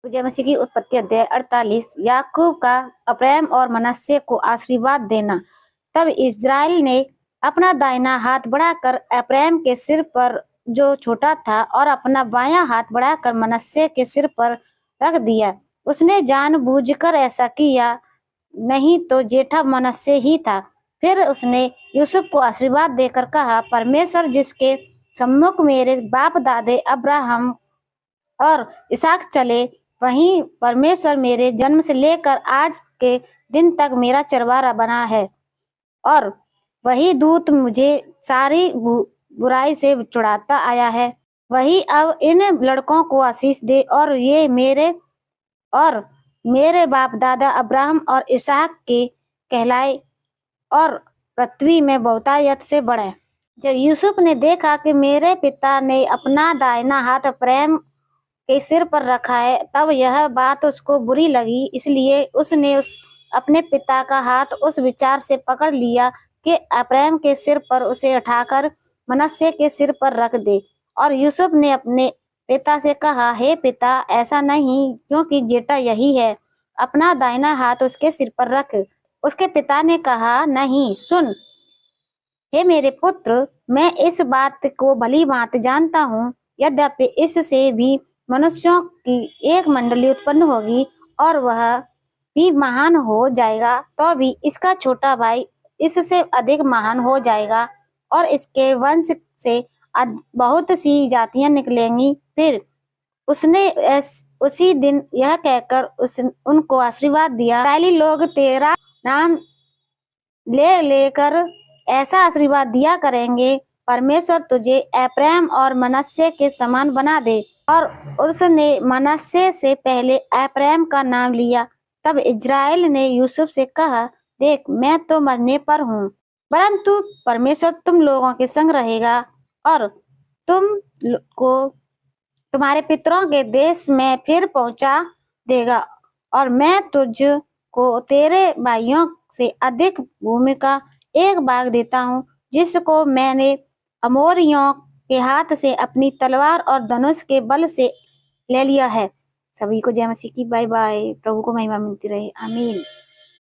जय मसीह की उत्पत्ति अध्याय 48। याकूब का अप्रैम और मनश्शे को आशीर्वाद देना। तब इस्राएल ने अपना दाहिना हाथ बढ़ाकर अप्रैम के सिर पर जो छोटा था और अपना बायां हाथ बढ़ाकर मनश्शे के सिर पर रख दिया। उसने जानबूझकर ऐसा किया, नहीं तो जेठा मनश्शे ही था। फिर उसने यूसुफ को आशीर्वाद देकर कहा, परमेश्वर जिसके सम्मुख मेरे बाप दादे अब्राहम और इसहाक चले, वहीं परमेश्वर मेरे जन्म से लेकर आज के दिन तक मेरा चरवाहा बना है, और वही दूत मुझे सारी बुराई से छुड़ाता आया है। वही अब इन लड़कों को आशीष दे और ये मेरे बाप दादा अब्राहम और इसहाक के कहलाए और पृथ्वी में बहुतायत से बढ़े। जब यूसुफ ने देखा कि मेरे पिता ने अपना दाहिना हाथ अप्रैम के सिर पर रखा है, तब यह बात उसको बुरी लगी। इसलिए उसने अपने पिता का हाथ उस विचार से पकड़ लिया कि अप्रैम के सिर पर उसे उठाकर मनश्शे के सिर पर रख दे। और यूसुफ ने अपने पिता से कहा, हे पिता, ऐसा नहीं, क्योंकि जेठा यही है, अपना दाहिना हाथ उसके सिर पर रख। उसके पिता ने कहा, नहीं, सुन, हे मेरे पुत्र, मैं इस बात को भली भांति जानता हूँ, यद्यपि इससे भी मनुष्यों की एक मंडली उत्पन्न होगी और वह भी महान हो जाएगा, तो भी इसका छोटा भाई इससे अधिक महान हो जाएगा और इसके वंश से बहुत सी जातियां निकलेंगी। फिर उसने उसी दिन यह कहकर उनको आशीर्वाद दिया, इस्राएली लोग तेरा नाम ले लेकर ऐसा आशीर्वाद दिया करेंगे, परमेश्वर तुझे अप्रैम और मनश्शे के समान बना दे। और उसने मनश्शे से पहले अप्रैम का नाम लिया। तब इस्राएल ने यूसुफ से कहा, देख, मैं तो मरने पर हूँ, परंतु परमेश्वर तुम लोगों के संग रहेगा और तुम को तुम्हारे पितरों के देश में फिर पहुंचा देगा, और मैं तुझको तेरे भाइयों से अधिक भूमि का एक भाग देता हूँ, जिसको मैंने अमोरियों के हाथ से अपनी तलवार और धनुष के बल से ले लिया है। सभी को जय मसीह की। Bye bye. प्रभु को महिमा मिलती रहे। आमीन।